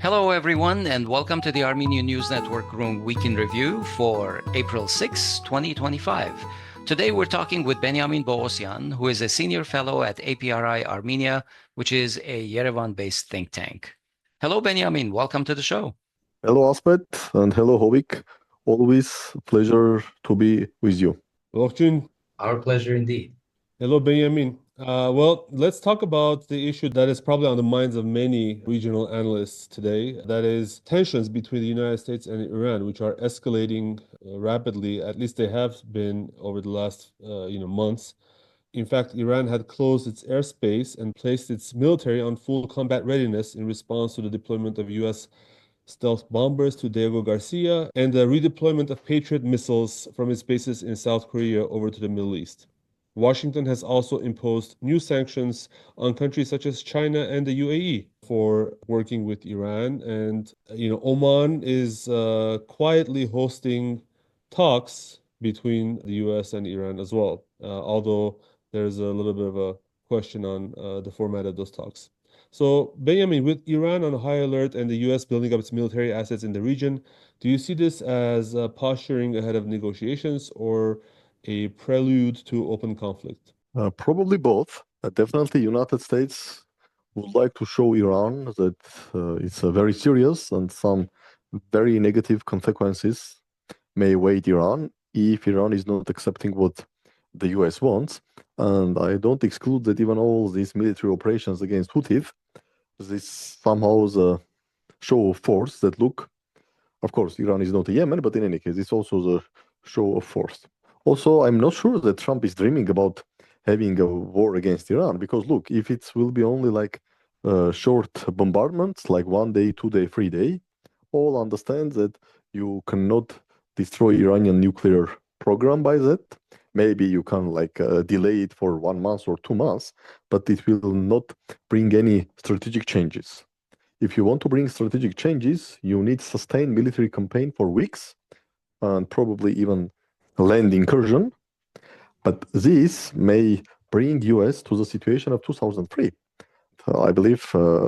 Hello, everyone, and welcome to the Armenian News Network Groong Week in Review for April 6, 2025. Today, we're talking with Benyamin Poghosyan, who is a senior fellow at APRI Armenia, which is a Yerevan-based think tank. Hello, Benyamin. Welcome to the show. Hello, Asbed, and hello, Hovik. Always a pleasure to be with you. Vartan. Our pleasure indeed. Hello, Benyamin. Well, let's talk about the issue that is probably on the minds of many regional analysts today. That is tensions between the United States and Iran, which are escalating rapidly. At least they have been over the last months. In fact, Iran had closed its airspace and placed its military on full combat readiness in response to the deployment of U.S. stealth bombers to Diego Garcia and the redeployment of Patriot missiles from its bases in South Korea over to the Middle East. Washington has also imposed new sanctions on countries such as China and the UAE for working with Iran. And, Oman is quietly hosting talks between the US and Iran as well, although there's a little bit of a question on the format of those talks. So, Benjamin, with Iran on high alert and the US building up its military assets in the region, do you see this as posturing ahead of negotiations or a prelude to open conflict? Probably both. Definitely, United States would like to show Iran that it's very serious and some very negative consequences may await Iran if Iran is not accepting what the US wants. And I don't exclude that even all these military operations against Houthis, this somehow is a show of force that look, of course, Iran is not a Yemen, but in any case, it's also the show of force. Also, I'm not sure that Trump is dreaming about having a war against Iran, because look, if it will be only like short bombardments, like 1 day, 2 day, 3 day, all understand that you cannot destroy Iranian nuclear program by that. Maybe you can delay it for 1 month or 2 months, but it will not bring any strategic changes. If you want to bring strategic changes, you need sustained military campaign for weeks and probably even land incursion. But this may bring US to the situation of 2003. I believe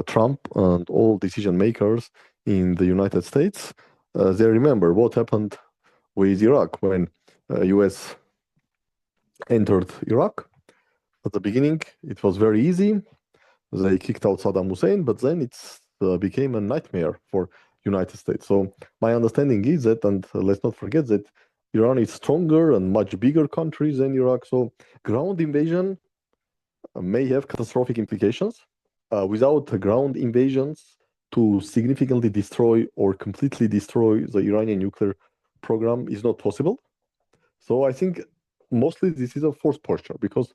Trump and all decision makers in the United States, they remember what happened with Iraq when US entered Iraq. At the beginning, it was very easy. They kicked out Saddam Hussein, but then it became a nightmare for United States. So my understanding is that, and let's not forget that Iran is stronger and much bigger country than Iraq. So ground invasion may have catastrophic implications. Without ground invasions to significantly destroy or completely destroy the Iranian nuclear program is not possible. So I think mostly this is a forced posture, because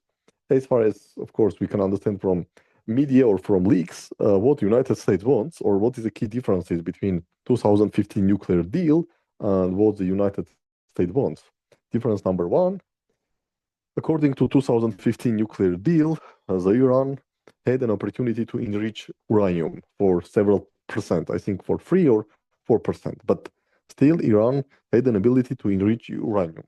as far as, of course, we can understand from media or from leaks, what United States wants, or what is the key differences between 2015 nuclear deal and what the United States wants. Difference number one, according to 2015 nuclear deal, the Iran had an opportunity to enrich uranium for several percent, I think for 3 or 4%, but still Iran had an ability to enrich uranium.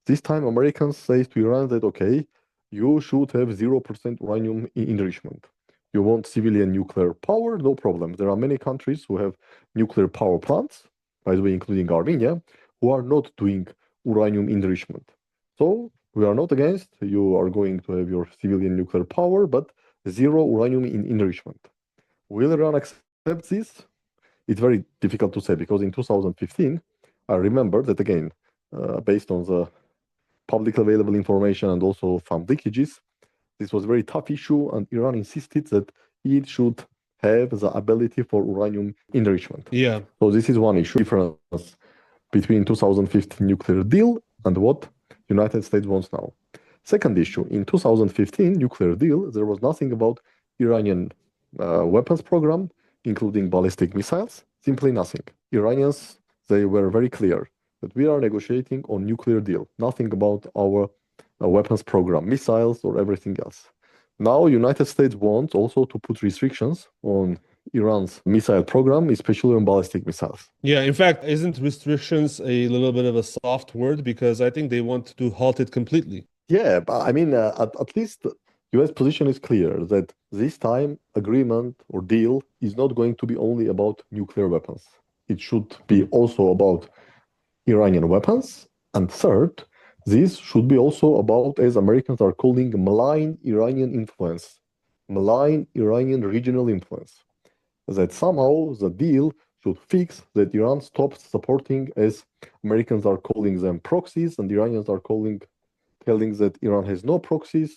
This time Americans say to Iran that, okay, you should have 0% uranium enrichment. You want civilian nuclear power? No problem. There are many countries who have nuclear power plants, by the way, including Armenia, who are not doing uranium enrichment. So we are not against, you are going to have your civilian nuclear power, but zero uranium enrichment. Will Iran accept this? It's very difficult to say, because in 2015, I remember that again, based on the publicly available information and also some leakages, this was a very tough issue, and Iran insisted that it should have the ability for uranium enrichment. Yeah. So this is one issue, difference between 2015 nuclear deal and what United States wants now. Second issue, in 2015 nuclear deal, there was nothing about Iranian weapons program, including ballistic missiles, simply nothing. Iranians, they were very clear that we are negotiating on nuclear deal, nothing about our weapons program, missiles or everything else. Now, United States wants also to put restrictions on Iran's missile program, especially on ballistic missiles. Yeah, in fact, isn't restrictions a little bit of a soft word? Because I think they want to halt it completely. Yeah, but I mean, at least US position is clear that this time agreement or deal is not going to be only about nuclear weapons. It should be also about Iranian weapons. And third, this should be also about, as Americans are calling, malign Iranian influence, malign Iranian regional influence. That somehow the deal should fix that Iran stops supporting, as Americans are calling them, proxies, and Iranians are telling that Iran has no proxies.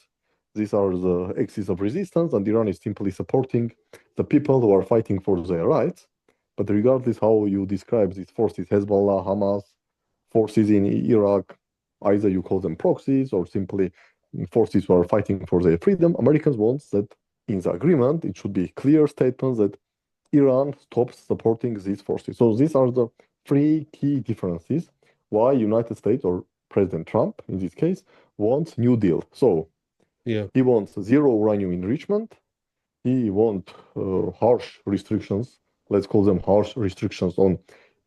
These are the axis of resistance, and Iran is simply supporting the people who are fighting for their rights. But regardless how you describe these forces, Hezbollah, Hamas, forces in Iraq, either you call them proxies or simply forces who are fighting for their freedom, Americans want that in the agreement it should be clear statements that Iran stops supporting these forces. So these are the three key differences why United States or President Trump, in this case, wants New Deal. So he wants zero uranium enrichment. He wants harsh restrictions, let's call them harsh restrictions on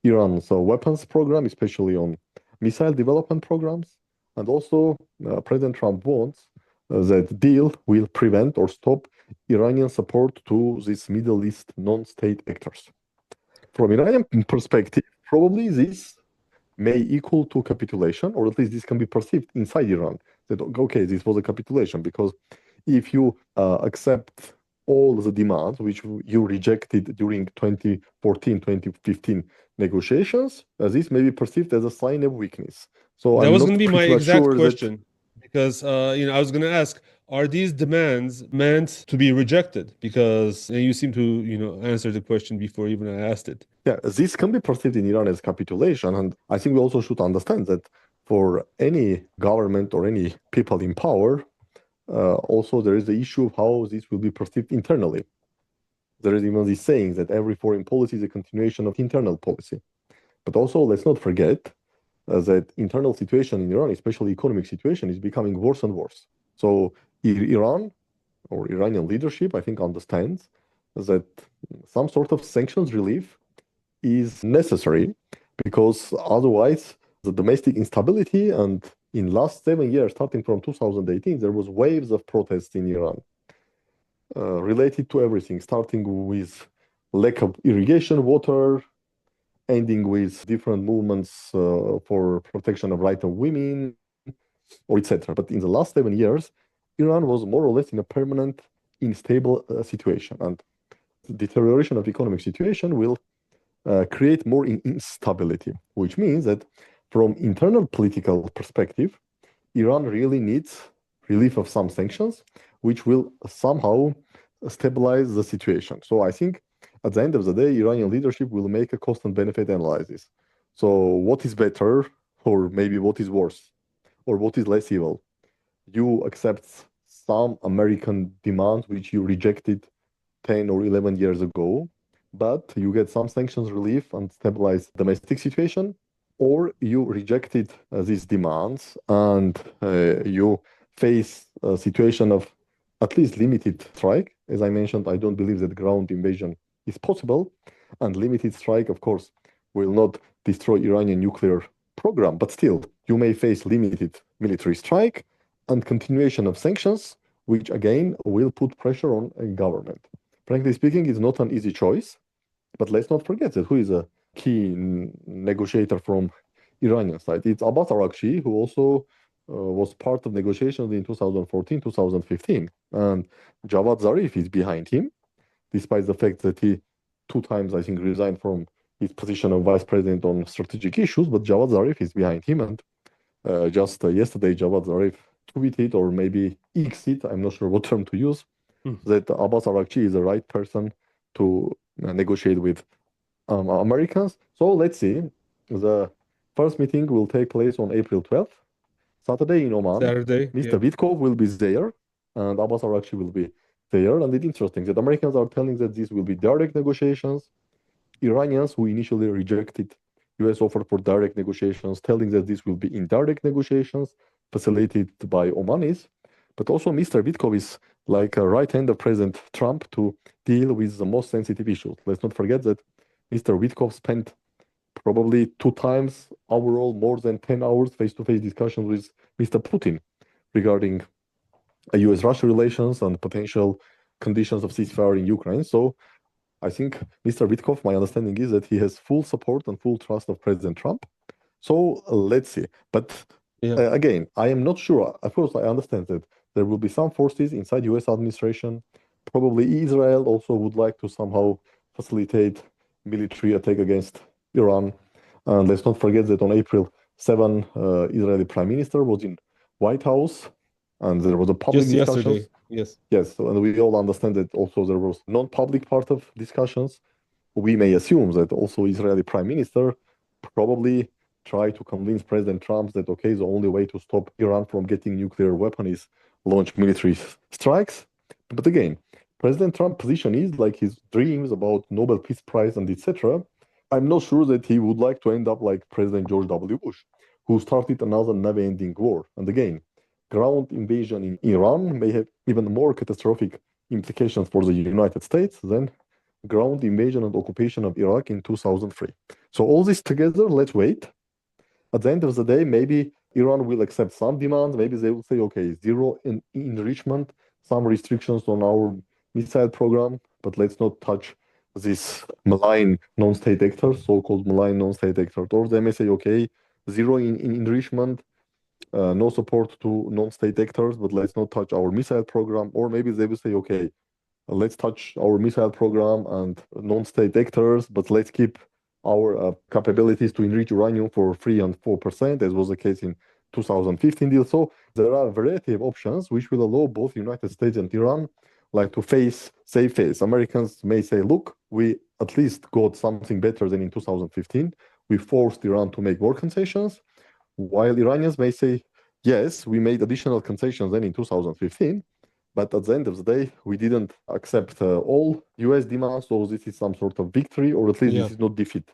Iran's weapons program, especially on missile development programs. And also, President Trump wants that deal will prevent or stop Iranian support to these Middle East non-state actors. From Iranian perspective, probably this may equal to capitulation, or at least this can be perceived inside Iran that, okay, this was a capitulation, because if you accept all the demands which you rejected during 2014, 2015 negotiations, this may be perceived as a sign of weakness. So that I'm was not going to be my pretty much exact sure question, because I was going to ask, are these demands meant to be rejected? Because you seem to answer the question before even I asked it. Yeah, this can be perceived in Iran as capitulation, and I think we also should understand that for any government or any people in power, also there is the issue of how this will be perceived internally. There is even this saying that every foreign policy is a continuation of internal policy. But also, let's not forget that internal situation in Iran, especially economic situation, is becoming worse and worse. So Iran or Iranian leadership, I think, understands that some sort of sanctions relief is necessary, because otherwise the domestic instability, and in last 7 years, starting from 2018, there was waves of protests in Iran related to everything, starting with lack of irrigation water, ending with different movements for protection of rights of women, or etc. But in the last 7 years, Iran was more or less in a permanent unstable situation, and the deterioration of economic situation will create more instability, which means that from internal political perspective, Iran really needs relief of some sanctions, which will somehow stabilize the situation. So I think at the end of the day, Iranian leadership will make a cost and benefit analysis. So what is better, or maybe what is worse, or what is less evil? You accept some American demands which you rejected 10 or 11 years ago, but you get some sanctions relief and stabilize domestic situation, or you rejected these demands and you face a situation of at least limited strike. As I mentioned, I don't believe that ground invasion is possible, and limited strike, of course, will not destroy Iranian nuclear program, but still, you may face limited military strike and continuation of sanctions, which again will put pressure on a government. Frankly speaking, it's not an easy choice, but let's not forget that who is a key negotiator from Iranian side. It's Abbas Araghchi, who also was part of negotiations in 2014, 2015. And Javad Zarif is behind him, despite the fact that he 2 times, I think, resigned from his position of vice president on strategic issues. But Javad Zarif is behind him. And just yesterday, Javad Zarif tweeted, or maybe X'd, I'm not sure what term to use, that Abbas Araghchi is the right person to negotiate with Americans. So let's see. The first meeting will take place on April 12th, Saturday in Oman. Saturday, Mr. Vitkov will be there, and Abbas Araghchi will be there. And it's interesting that Americans are telling that this will be direct negotiations. Iranians, who initially rejected US offer for direct negotiations, telling that this will be indirect negotiations facilitated by Omanis. But also Mr. Vitkov is like a right hand of President Trump to deal with the most sensitive issues. Let's not forget that Mr. Vitkov spent probably 2 times overall more than 10 hours face-to-face discussions with Mr. Putin regarding US-Russia relations and potential conditions of ceasefire in Ukraine. So I think Mr. Witkoff, my understanding is that he has full support and full trust of President Trump. So let's see. But again, I am not sure. Of course, I understand that there will be some forces inside US administration. Probably Israel also would like to somehow facilitate military attack against Iran. And let's not forget that on April 7, Israeli Prime Minister was in White House, and there was a public just discussion. yesterday. Yes. Yes, and we all understand that also there was non-public part of discussions. We may assume that also Israeli Prime Minister probably try to convince President Trump that, okay, the only way to stop Iran from getting nuclear weapon is launch military strikes. But again, President Trump's position is like his dreams about Nobel Peace Prize and etc. I'm not sure that he would like to end up like President George W. Bush, who started another never-ending war. And again, ground invasion in Iran may have even more catastrophic implications for the United States than ground invasion and occupation of Iraq in 2003. So all this together, let's wait. At the end of the day, maybe Iran will accept some demands. Maybe they will say, okay, zero enrichment, some restrictions on our missile program, but let's not touch this malign non-state actors, so-called malign non-state actors. Or they may say, okay, zero in enrichment, no support to non-state actors, but let's not touch our missile program. Or maybe they will say, okay, let's touch our missile program and non-state actors, but let's keep our capabilities to enrich uranium for 3 and 4%, as was the case in 2015 deal. So there are a variety of options which will allow both United States and Iran like to save face. Americans may say, look, we at least got something better than in 2015. We forced Iran to make more concessions, while Iranians may say, yes, we made additional concessions than in 2015, but at the end of the day, we didn't accept all US demands, so this is some sort of victory, or at least this is not defeat.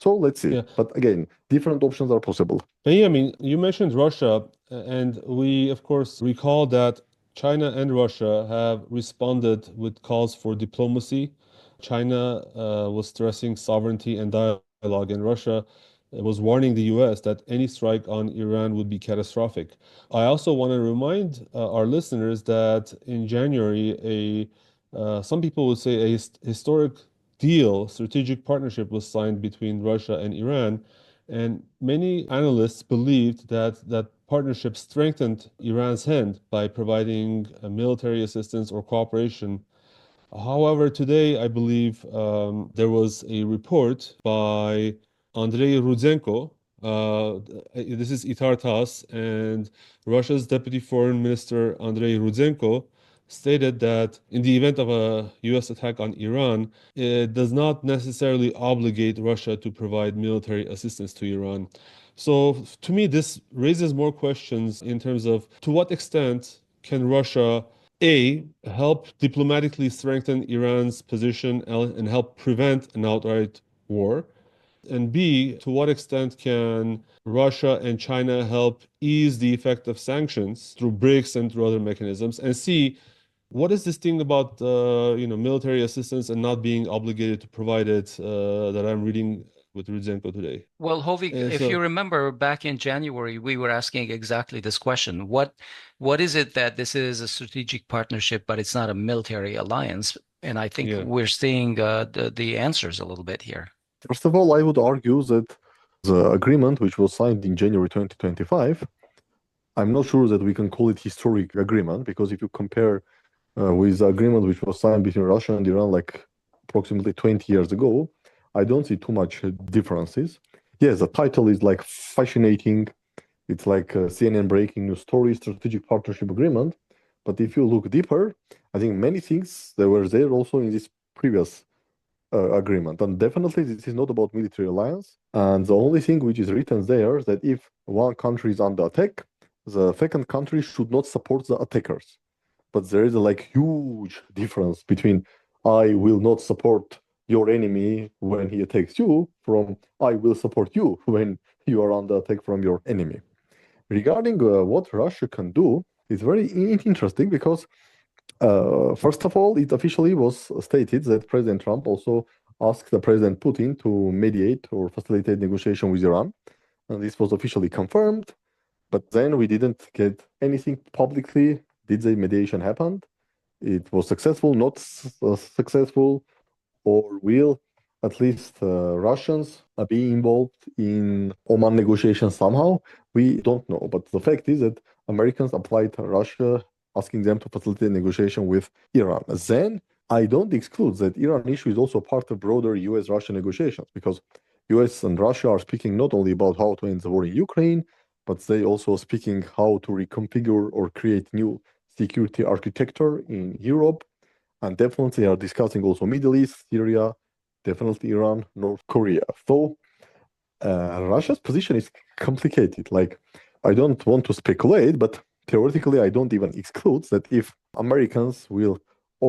So let's see. But again, different options are possible. Benjamin, you mentioned Russia, and we, of course, recall that China and Russia have responded with calls for diplomacy. China was stressing sovereignty and dialogue, and Russia was warning the US that any strike on Iran would be catastrophic. I also want to remind our listeners that in January, some people would say a historic deal, strategic partnership was signed between Russia and Iran. And many analysts believed that that partnership strengthened Iran's hand by providing military assistance or cooperation. However, today I believe there was a report by Andrei Rudzenko. This is Itar-TASS, and Russia's Deputy Foreign Minister Andrei Rudzenko stated that in the event of a US attack on Iran, it does not necessarily obligate Russia to provide military assistance to Iran. So to me, this raises more questions in terms of to what extent can Russia A, help diplomatically strengthen Iran's position and help prevent an outright war? And B, to what extent can Russia and China help ease the effect of sanctions through BRICS and through other mechanisms? And C, what is this thing about military assistance and not being obligated to provide it that I'm reading with Rudzenko today? Well, Hovik, if you remember back in January, we were asking exactly this question. What is it that this is a strategic partnership, but it's not a military alliance? And I think we're seeing the answers a little bit here. First of all, I would argue that the agreement, which was signed in January 2025, I'm not sure that we can call it historic agreement, because if you compare with the agreement which was signed between Russia and Iran like approximately 20 years ago, I don't see too much differences. Yes, the title is like fascinating. It's like CNN breaking news story, strategic partnership agreement. But if you look deeper, I think many things that were there also in this previous agreement. And definitely this is not about military alliance. And the only thing which is written there is that if one country is under attack, the second country should not support the attackers. But there is a like huge difference between I will not support your enemy when he attacks you from I will support you when you are under attack from your enemy. Regarding what Russia can do, it's very interesting because first of all, it officially was stated that President Trump also asked the President Putin to mediate or facilitate negotiation with Iran. And this was officially confirmed. But then we didn't get anything publicly Did the mediation happen? It was successful, not successful, or will at least Russians be involved in Oman negotiations somehow? We don't know. But the fact is that Americans applied to Russia, asking them to facilitate negotiation with Iran. Then I don't exclude that Iran issue is also part of broader US-Russia negotiations, because US and Russia are speaking not only about how to end the war in Ukraine, but they also speaking how to reconfigure or create new security architecture in Europe. And definitely are discussing also Middle East, Syria, definitely Iran, North Korea. So Russia's position is complicated. Like, I don't want to speculate, but theoretically, I don't even exclude that if Americans will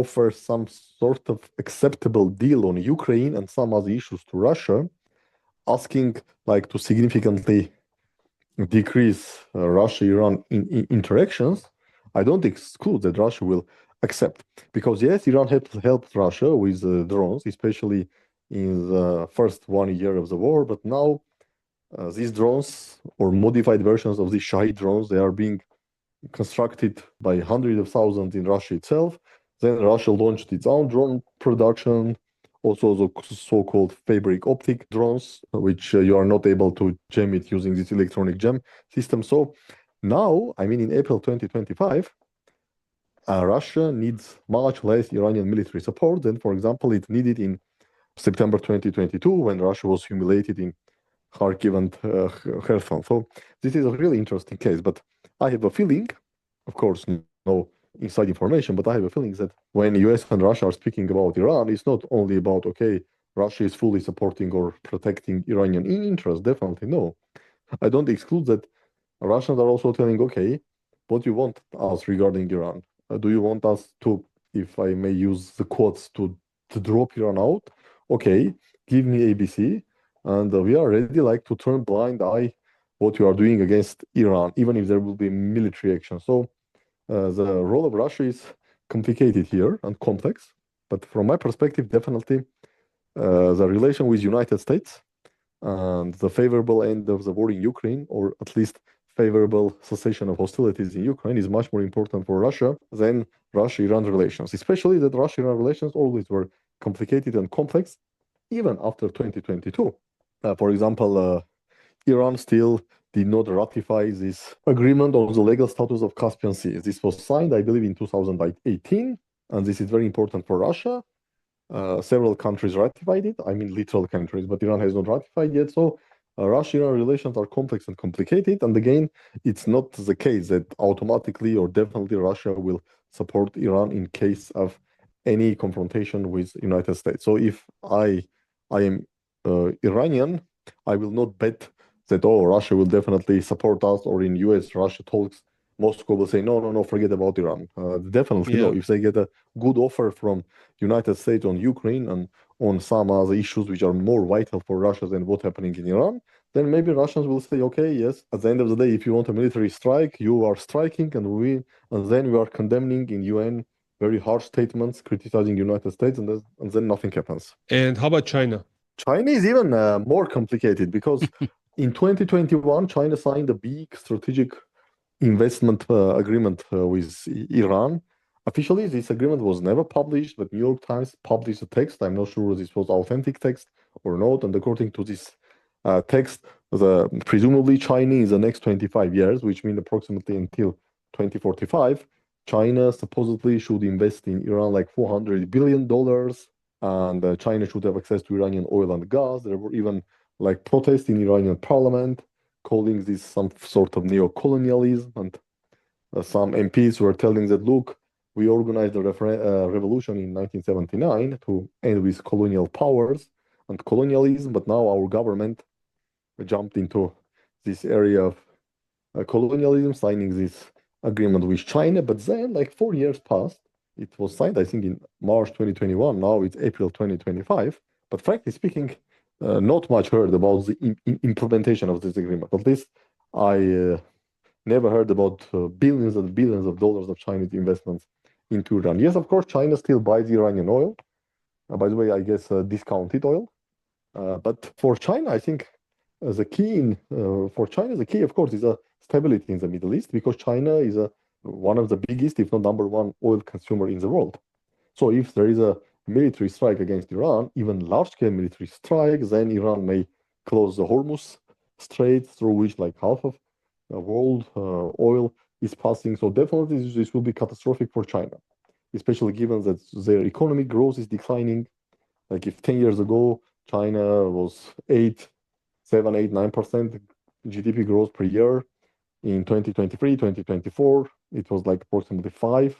offer some sort of acceptable deal on Ukraine and some other issues to Russia, asking like to significantly decrease Russia-Iran interactions, I don't exclude that Russia will accept. Because yes, Iran helped Russia with drones, especially in the first 1 year of the war, but now these drones or modified versions of these Shahid drones, they are being constructed by hundreds of thousands in Russia itself. Then Russia launched its own drone production, also the so-called fabric optic drones, which you are not able to jam it using this electronic jam system. So now, I mean, in April 2025, Russia needs much less Iranian military support than, for example, it needed in September 2022 when Russia was humiliated in Kharkiv and Kherson. So this is a really interesting case, but I have a feeling, of course, no inside information, but I have a feeling that when US and Russia are speaking about Iran, it's not only about, okay, Russia is fully supporting or protecting Iranian interests. Definitely no. I don't exclude that Russians are also telling, okay, what do you want us regarding Iran? Do you want us to, if I may use the quotes, to drop Iran out? Okay, give me ABC, and we are ready like to turn blind eye what you are doing against Iran, even if there will be military action. So the role of Russia is complicated here and complex, but from my perspective, definitely the relation with United States and the favorable end of the war in Ukraine, or at least favorable cessation of hostilities in Ukraine, is much more important for Russia than Russia-Iran relations, especially that Russia-Iran relations always were complicated and complex, even after 2022. For example, Iran still did not ratify this agreement on the legal status of Caspian Sea. This was signed, I believe, in 2018, and this is very important for Russia. Several countries ratified it. I mean, literal countries, but Iran has not ratified yet. So Russia-Iran relations are complex and complicated. And again, it's not the case that automatically or definitely Russia will support Iran in case of any confrontation with United States. So if I am Iranian, I will not bet that, oh, Russia will definitely support us, or in US-Russia talks, Moscow will say, no, forget about Iran. Definitely no. If they get a good offer from United States on Ukraine and on some other issues which are more vital for Russia than what's happening in Iran, then maybe Russians will say, okay, yes, at the end of the day, if you want a military strike, you are striking, and then we are condemning in UN very harsh statements criticizing United States, and then nothing happens. And how about China? China is even more complicated because in 2021, China signed a big strategic investment agreement with Iran. Officially, this agreement was never published, but New York Times published a text. I'm not sure this was authentic text or not. And according to this text, presumably China in the next 25 years, which means approximately until 2045, China supposedly should invest in Iran like $400 billion, and China should have access to Iranian oil and gas. There were even like protests in Iranian parliament calling this some sort of neo-colonialism, and some MPs were telling that, look, we organized a revolution in 1979 to end with colonial powers and colonialism, but now our government jumped into this area of colonialism, signing this agreement with China. But then, like 4 years passed. It was signed, I think, in March 2021. Now it's April 2025. But frankly speaking, not much heard about the implementation of this agreement. At least I never heard about billions and billions of dollars of Chinese investments into Iran. Yes, of course, China still buys Iranian oil. By the way, I guess discounted oil. But for China, I think the key, of course, is a stability in the Middle East, because China is a one of the biggest, if not number one, oil consumer in the world. So if there is a military strike against Iran, even large-scale military strike, then Iran may close the Hormuz Strait, through which like half of the world oil is passing. So definitely this will be catastrophic for China, especially given that their economic growth is declining. Like if 10 years ago, China was 9% GDP growth per year. In 2023, 2024, it was like approximately 5.5%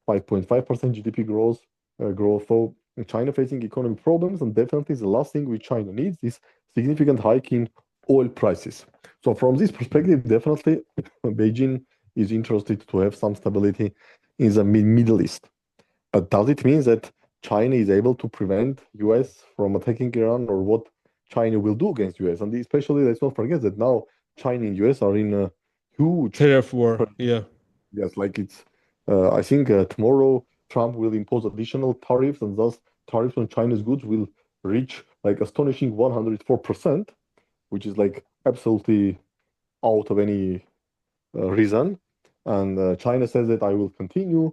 GDP growth. So China facing economic problems, and definitely the last thing which China needs is significant hike in oil prices. So from this perspective, definitely Beijing is interested to have some stability in the Middle East. But does it mean that China is able to prevent US from attacking Iran, or what China will do against US? And especially, let's not forget that now China and US are in a huge Tariff war. Yeah. Yes, like it's. I think tomorrow Trump will impose additional tariffs, and thus tariffs on China's goods will reach like astonishing 104%, which is like absolutely out of any reason. And China says that I will continue.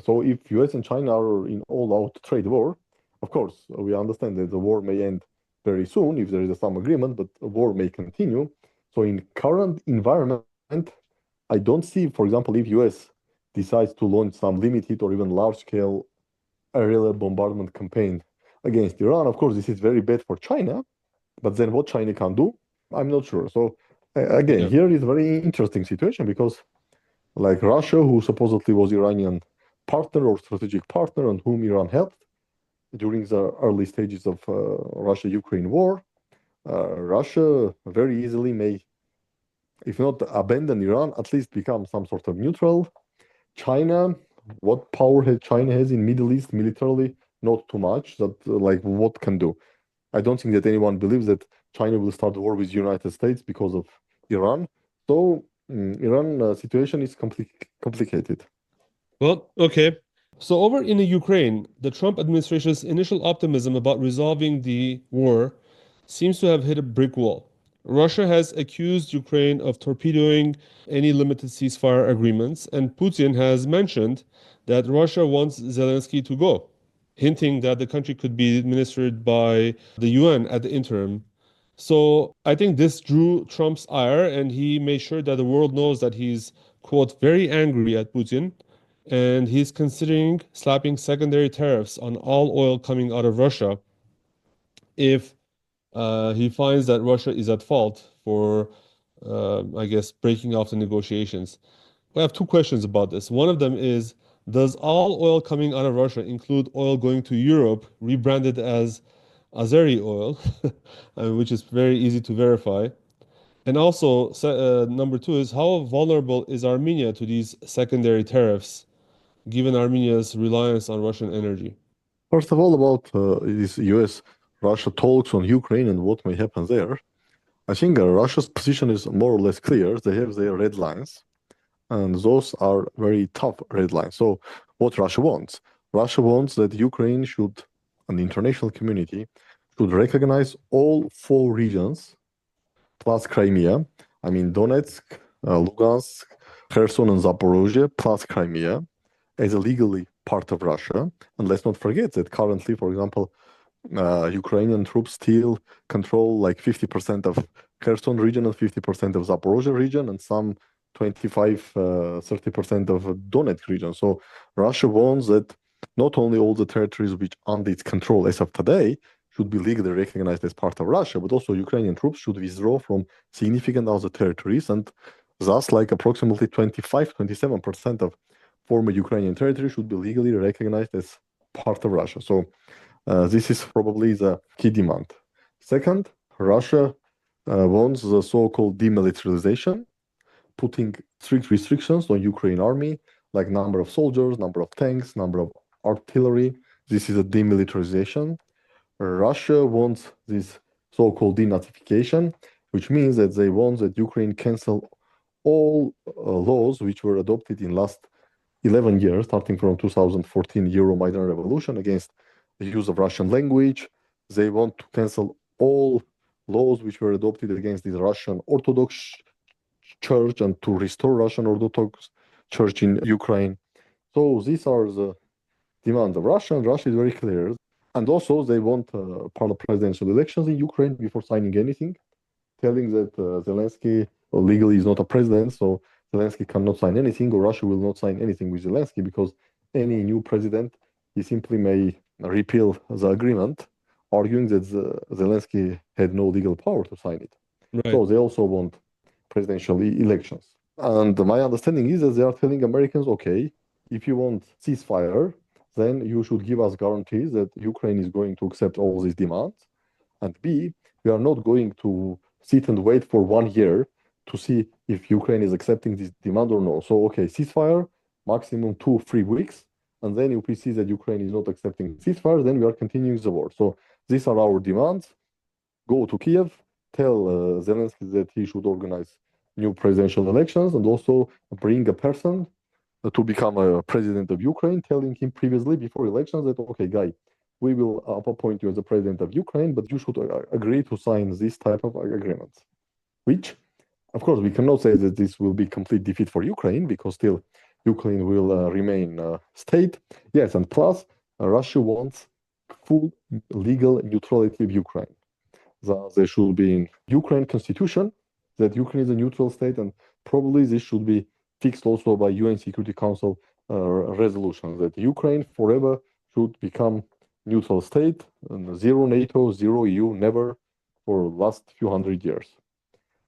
So if US and China are in all-out trade war, of course we understand that the war may end very soon if there is some agreement, but a war may continue. So in current environment, I don't see, for example, if US decides to launch some limited or even large-scale aerial bombardment campaign against Iran. Of course, this is very bad for China, but then what China can do, I'm not sure. So again, Yeah. here is a very interesting situation because like Russia, who supposedly was Iranian partner or strategic partner and whom Iran helped during the early stages of Russia-Ukraine war, Russia very easily may, if not abandon Iran, at least become some sort of neutral. China, what power China has in Middle East militarily? Not too much. That like what can do? I don't think that anyone believes that China will start war with United States because of Iran. So Iran situation is complicated. Well, okay. So over in the Ukraine, the Trump administration's initial optimism about resolving the war seems to have hit a brick wall. Russia has accused Ukraine of torpedoing any limited ceasefire agreements, and Putin has mentioned that Russia wants Zelensky to go, hinting that the country could be administered by the UN at the interim. So I think this drew Trump's ire, and he made sure that the world knows that he's, quote, very angry at Putin, and he's considering slapping secondary tariffs on all oil coming out of Russia if he finds that Russia is at fault for, I guess, breaking off the negotiations. I have two questions about this. One of them is, does all oil coming out of Russia include oil going to Europe, rebranded as Azeri oil, which is very easy to verify? And also, number two is, how vulnerable is Armenia to these secondary tariffs, given Armenia's reliance on Russian energy? First of all, about these US-Russia talks on Ukraine and what may happen there, I think Russia's position is more or less clear. They have their red lines, and those are very tough red lines. So what Russia wants? Russia wants that Ukraine should, and the international community, should recognize all four regions plus Crimea. I mean, Donetsk, Lugansk, Kherson, and Zaporozhye, plus Crimea, as a legally part of Russia. And let's not forget that currently, for example, Ukrainian troops still control like 50% of Kherson region and 50% of Zaporozhye region, and some 30% of Donetsk region. So Russia wants that not only all the territories which under its control as of today should be legally recognized as part of Russia, but also Ukrainian troops should withdraw from significant other territories, and thus like approximately 27% of former Ukrainian territory should be legally recognized as part of Russia. So this is probably the key demand. Second, Russia wants the so-called demilitarization, putting strict restrictions on Ukraine army, like number of soldiers, number of tanks, number of artillery. This is a demilitarization. Russia wants this so-called denazification, which means that they want that Ukraine cancel all laws which were adopted in last 11 years, starting from 2014 Euromaidan revolution against the use of Russian language. They want to cancel all laws which were adopted against the Russian Orthodox Church and to restore Russian Orthodox church in Ukraine. So these are the demands of Russia, and Russia is very clear. And also they want presidential elections in Ukraine before signing anything, telling that Zelensky legally is not a president, so Zelensky cannot sign anything, or Russia will not sign anything with Zelensky, because any new president, he simply may repeal the agreement, arguing that Zelensky had no legal power to sign it. Right. So they also want presidential elections. And my understanding is that they are telling Americans, okay, if you want ceasefire, then you should give us guarantees that Ukraine is going to accept all these demands. And B, we are not going to sit and wait for 1 year to see if Ukraine is accepting this demand or no. So, okay, ceasefire, maximum 2-3 weeks. And then if we see that Ukraine is not accepting ceasefire, then we are continuing the war. So these are our demands. Go to Kiev, tell Zelensky that he should organize new presidential elections and also bring a person to become a president of Ukraine, telling him previously before elections that, okay, guy, we will appoint you as the president of Ukraine, but you should agree to sign this type of agreements. Which, of course, we cannot say that this will be complete defeat for Ukraine, because still Ukraine will remain a state. Yes, and plus Russia wants full legal neutrality of Ukraine. There should be in Ukraine constitution that Ukraine is a neutral state, and probably this should be fixed also by UN Security Council resolutions that Ukraine forever should become neutral state, and zero NATO, zero EU, never for last few hundred years.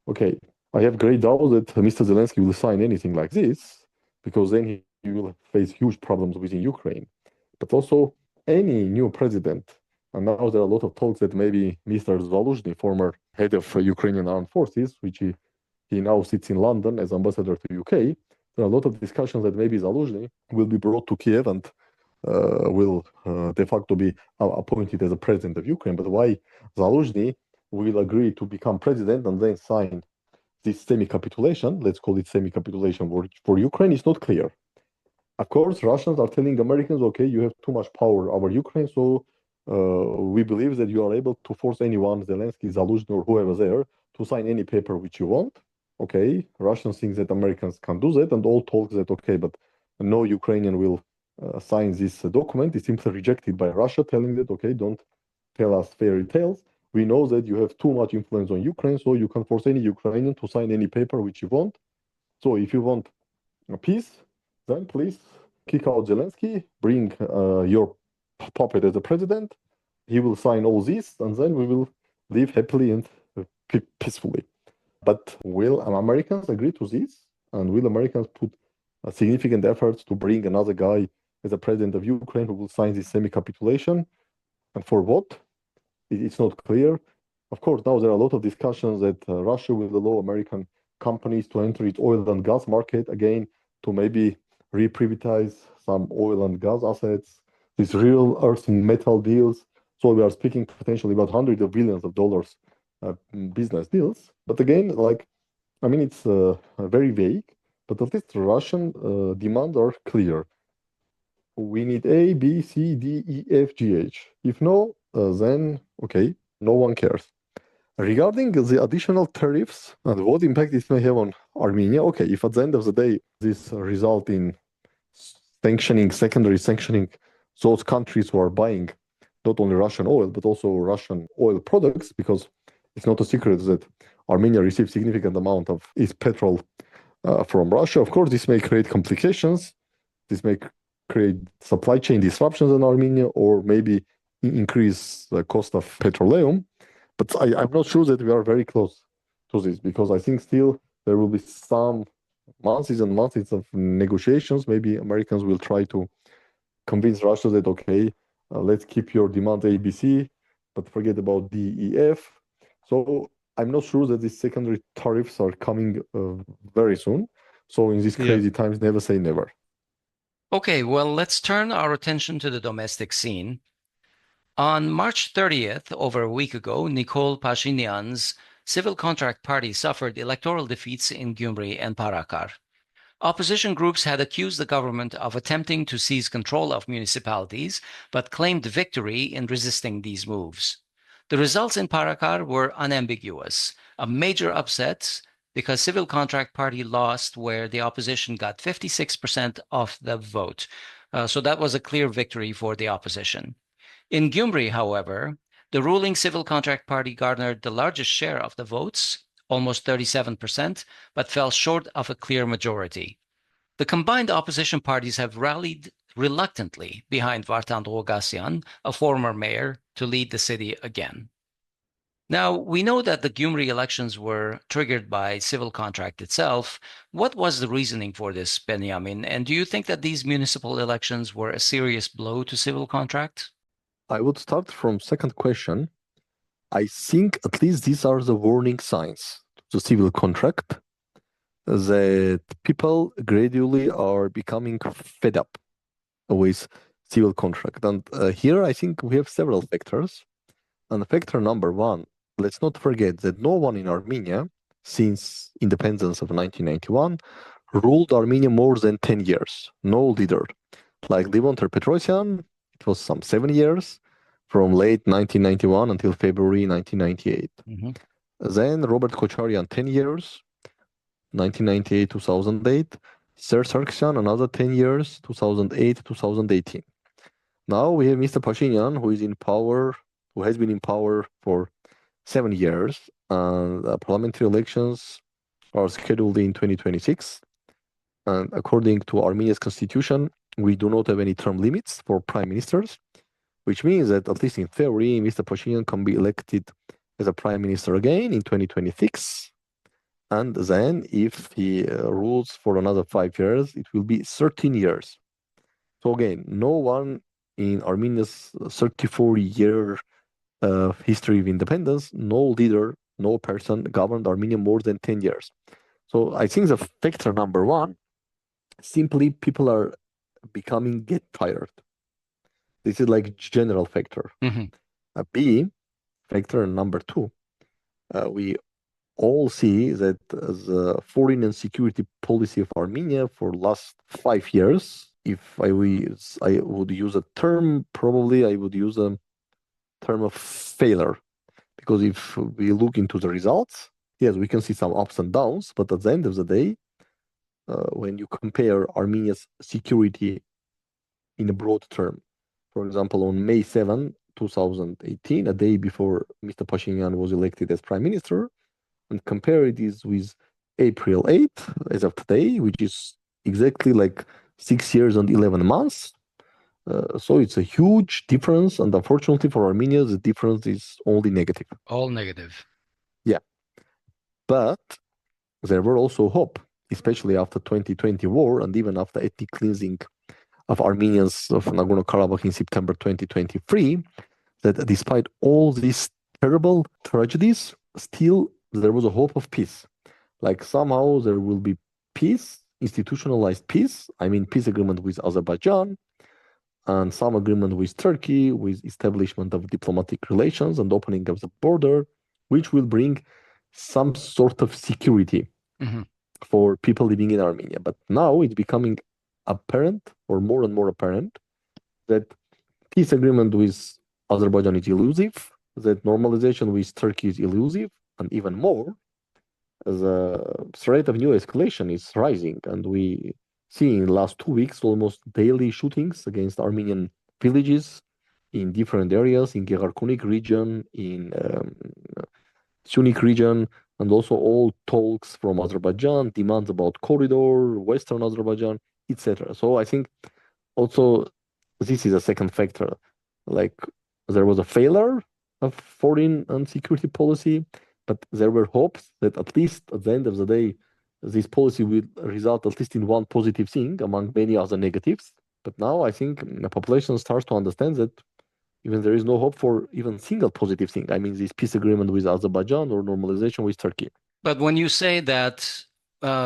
Okay, I have great doubt that Mr. Zelensky will sign anything like this, because then he will face huge problems within Ukraine. But also any new president, and now there are a lot of talks that maybe Mr. Zaluzhny, former head of Ukrainian armed forces, which he now sits in London as ambassador to UK, there are a lot of discussions that maybe Zaluzhny will be brought to Kiev and will de facto be appointed as a president of Ukraine. But why Zaluzhny will agree to become president and then sign this semi-capitulation, let's call it semi-capitulation for Ukraine, is not clear. Of course, Russians are telling Americans, okay, you have too much power over Ukraine, so we believe that you are able to force anyone, Zelensky, Zaluzhny, or whoever there, to sign any paper which you want. Okay, Russians think that Americans can do that, and all talk that, okay, but no Ukrainian will sign this document. It's simply rejected by Russia, telling that, okay, don't tell us fairy tales. We know that you have too much influence on Ukraine, so you can force any Ukrainian to sign any paper which you want. So if you want peace, then please kick out Zelensky, bring your puppet as a president. He will sign all this, and then we will live happily and peacefully. But will Americans agree to this? And will Americans put significant efforts to bring another guy as a president of Ukraine who will sign this semi-capitulation? And for what? It's not clear. Of course, now there are a lot of discussions that Russia will allow American companies to enter its oil and gas market again, to maybe re-privatize some oil and gas assets, these real earth and metal deals. So we are speaking potentially about hundreds of billions of dollars business deals. But again, it's very vague, but at least Russian demands are clear. We need A, B, C, D, E, F, G, H. If no, then, okay, no one cares. Regarding the additional tariffs and what impact this may have on Armenia, okay, if at the end of the day this result in secondary sanctioning those countries who are buying not only Russian oil, but also Russian oil products, because it's not a secret that Armenia receives significant amount of its petrol from Russia. Of course, this may create complications. This may create supply chain disruptions in Armenia, or maybe increase the cost of petroleum. But I'm not sure that we are very close to this, because I think still there will be some months and months of negotiations. Maybe Americans will try to convince Russia that, okay, let's keep your demand ABC, but forget about DEF. So I'm not sure that these secondary tariffs are coming very soon. So in these crazy times, never say never. Okay, well, let's turn our attention to the domestic scene. On March 30th, over a week ago, Nikol Pashinyan's Civil Contract Party suffered electoral defeats in Gyumri and Parakar. Opposition groups had accused the government of attempting to seize control of municipalities, but claimed victory in resisting these moves. The results in Parakar were unambiguous, a major upset because Civil Contract Party lost where the opposition got 56% of the vote. So that was a clear victory for the opposition. In Gyumri, however, the ruling Civil Contract Party garnered the largest share of the votes, almost 37%, but fell short of a clear majority. The combined opposition parties have rallied reluctantly behind Vartan Ghukasyan, a former mayor, to lead the city again. Now, we know that the Gyumri elections were triggered by civil contract itself. What was the reasoning for this, Benyamin? And do you think that these municipal elections were a serious blow to civil contract? I would start from second question. I think at least these are the warning signs to civil contract that people gradually are becoming fed up with civil contract. And here I think we have several factors. And factor number one, let's not forget that no one in Armenia, since independence of 1991, ruled Armenia more than 10 years. No leader. Like Levon Bedrossian, it was some 7 years, from late 1991 until February 1998. Then Robert Kocharian, 10 years, 1998, 2008. Artsakh, another 10 years, 2008, 2018. Now we have Mr. Pashinyan, who is in power, who has been in power for 7 years. And parliamentary elections are scheduled in 2026. And according to Armenia's constitution, we do not have any term limits for prime ministers, which means that at least in theory, Mr. Pashinyan can be elected as a prime minister again in 2026. And then if he rules for another 5 years, it will be 13 years. So again, no one in Armenia's 34-year history of independence, no leader, no person governed Armenia more than 10 years. So I think the factor number one, simply people are get tired. This is like general factor. B, factor number two, we all see that the foreign and security policy of Armenia for last 5 years, if I would use a term, probably I would use a term of failure. Because if we look into the results, yes, we can see some ups and downs, but at the end of the day, when you compare Armenia's security in a broad term, for example, on May 7, 2018, a day before Mr. Pashinyan was elected as prime minister, and compare it with April 8, as of today, which is exactly like 6 years and 11 months. So it's a huge difference, and unfortunately for Armenia, the difference is only negative. All negative. Yeah. But there were also hope, especially after 2020 war and even after ethnic cleansing of Armenians of Nagorno-Karabakh in September 2023, that despite all these terrible tragedies, still there was a hope of peace. Like somehow there will be peace, institutionalized peace, I mean peace agreement with Azerbaijan, and some agreement with Turkey, with establishment of diplomatic relations and opening of the border, which will bring some sort of security for people living in Armenia. But now it's becoming apparent, or more and more apparent, that peace agreement with Azerbaijan is elusive, that normalization with Turkey is elusive, and even more, the threat of new escalation is rising. And we see in the last 2 weeks almost daily shootings against Armenian villages in different areas, in Gegarkunik region, in Sunik region, and also all talks from Azerbaijan, demands about corridor, Western Azerbaijan, etc. So I think also this is a second factor. Like there was a failure of foreign and security policy, but there were hopes that at least at the end of the day, this policy will result at least in one positive thing among many other negatives. But now I think the population starts to understand that even there is no hope for even single positive thing. I mean, this peace agreement with Azerbaijan or normalization with Turkey. But when you say that,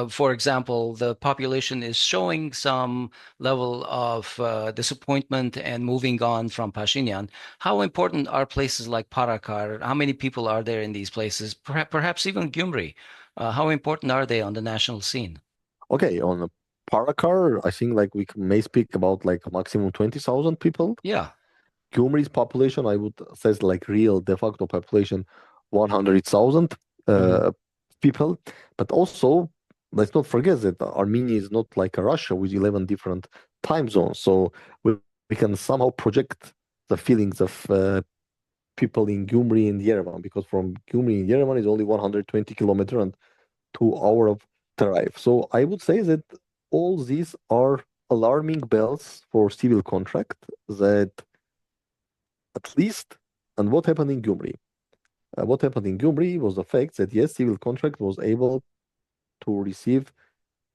for example, the population is showing some level of disappointment and moving on from Pashinyan, how important are places like Parakar? How many people are there in these places? Perhaps even Gyumri. How important are they on the national scene? Okay, on Parakar, I think like we may speak about like a maximum 20,000 people. Yeah. Gyumri's population, I would say, like real de facto population, 100,000. people. But also, let's not forget that Armenia is not like a Russia with 11 different time zones. So we can somehow project the feelings of people in Gyumri and Yerevan, because from Gyumri and Yerevan is only 120 kilometers and 2 hours of drive. So I would say that all these are alarming bells for civil contract, that at least, and what happened in Gyumri? What happened in Gyumri was the fact that yes, civil contract was able to receive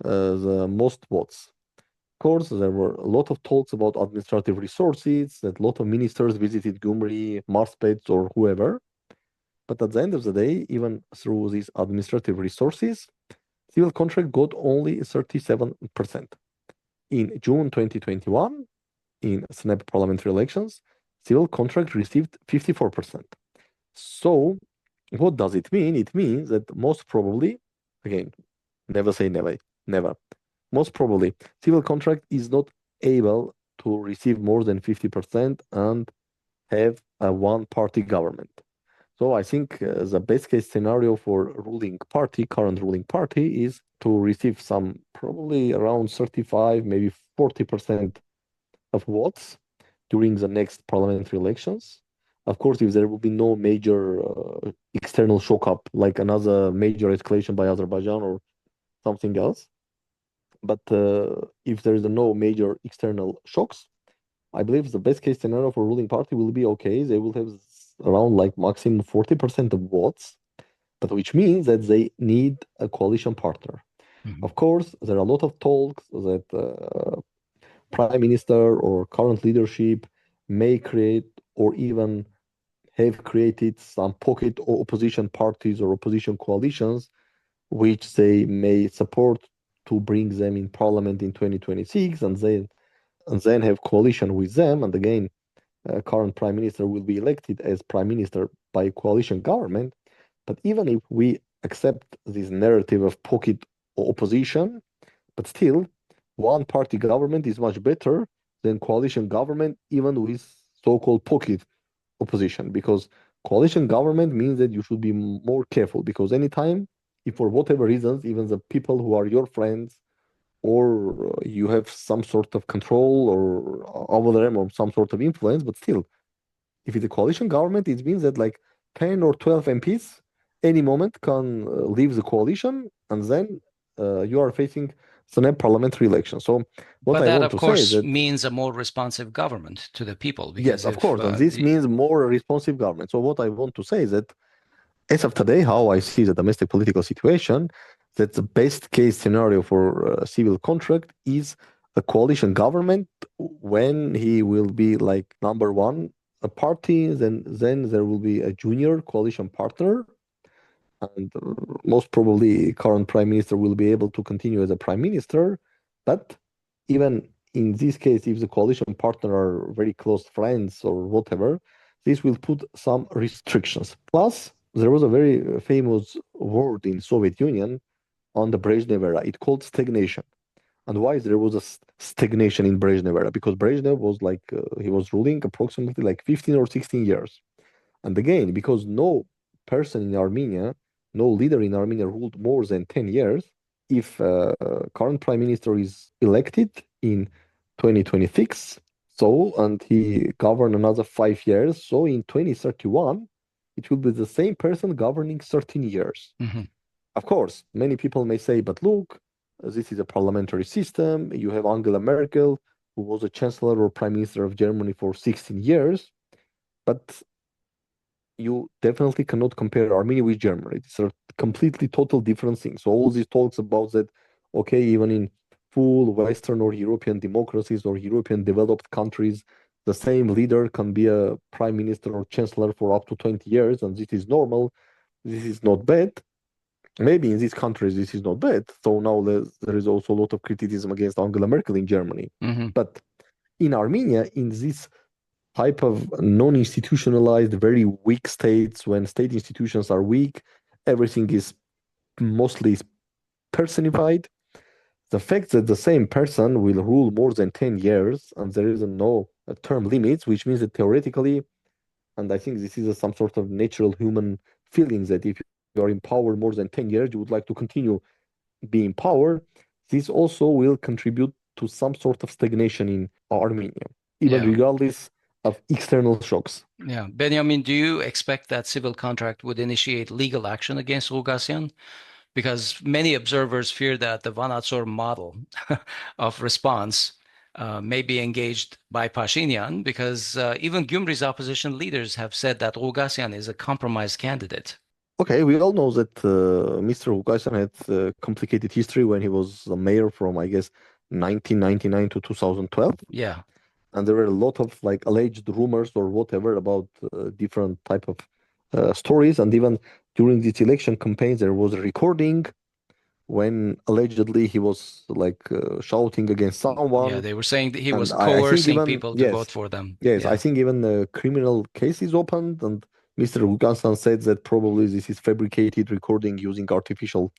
the most votes. Of course, there were a lot of talks about administrative resources, that a lot of ministers visited Gyumri, Marspets, or whoever. But at the end of the day, even through these administrative resources, civil contract got only 37%. In June 2021, in snap parliamentary elections, civil contract received 54%. So what does it mean? It means that most probably, again, never say never, never. Most probably, civil contract is not able to receive more than 50% and have a one-party government. So I think the best case scenario for ruling party, current ruling party, is to receive some probably around 35, maybe 40% of votes during the next parliamentary elections. Of course, if there will be no major external shock up, like another major escalation by Azerbaijan or something else. But if there is no major external shocks, I believe the best case scenario for ruling party will be okay. They will have around like maximum 40% of votes, but which means that they need a coalition partner. Of course, there are a lot of talks that prime minister or current leadership may create or even have created some pocket opposition parties or opposition coalitions, which they may support to bring them in parliament in 2026, and then have coalition with them. And again, current prime minister will be elected as prime minister by coalition government. But even if we accept this narrative of pocket opposition, but still, one party government is much better than coalition government, even with so-called pocket opposition, because coalition government means that you should be more careful, because anytime, if for whatever reasons, even the people who are your friends, or you have some sort of control or over them or some sort of influence, but still, if it's a coalition government, it means that like 10 or 12 MPs any moment can leave the coalition, and then you are facing the parliamentary election. So what But I that, want of to say course, is that means a more responsive government to the people. yes, Because of if course, and this means more responsive government. So what I want to say is that as of today, how I see the domestic political situation, that the best case scenario for civil contract is a coalition government when he will be like number one a party, then there will be a junior coalition partner, and most probably current prime minister will be able to continue as a prime minister. But even in this case, if the coalition partner are very close friends or whatever, this will put some restrictions. Plus, there was a very famous word in Soviet Union on the Brezhnev era. It called stagnation. And why there was a stagnation in Brezhnev era? Because Brezhnev was like he was ruling approximately like 15 or 16 years. And again, because no person in Armenia, no leader in Armenia ruled more than 10 years, if current prime minister is elected in 2026, so, and he govern another 5 years, so in 2031, it will be the same person governing 13 years. Of course, many people may say, but look, this is a parliamentary system. You have Angela Merkel, who was a chancellor or prime minister of Germany for 16 years. But you definitely cannot compare Armenia with Germany. These are completely total different things. So all these talks about that, okay, even in full Western or European democracies or European developed countries, the same leader can be a prime minister or chancellor for up to 20 years, and this is normal. This is not bad. Maybe in these countries this is not bad. So now there is also a lot of criticism against Angela Merkel in Germany. But in Armenia, in this type of non-institutionalized, very weak states, when state institutions are weak, everything is mostly personified. The fact that the same person will rule more than 10 years and there is no term limits, which means that theoretically, and I think this is some sort of natural human feeling, that if you are in power more than 10 years, you would like to continue being in power, this also will contribute to some sort of stagnation in Armenia, even Yeah. regardless of external shocks. Yeah. Benjamin, do you expect that civil contract would initiate legal action against Ghukasyan? Because many observers fear that the Vanatsor model of response may be engaged by Pashinyan, because even Gyumri's opposition leaders have said that Ghukasyan is a compromise candidate. Okay, we all know that Mr. Ghukasyan had a complicated history when he was a mayor from, I guess, 1999 to 2012. Yeah. And there were a lot of like alleged rumors or whatever about different type of stories. And even during this election campaign, there was a recording when allegedly he was like shouting against Yeah, someone. they were saying that he And was I think coercing even, people to yes, vote for them. yes, I Yeah. think even a criminal case is opened. And Mr. Ghukasyan said that probably this is fabricated recording using artificial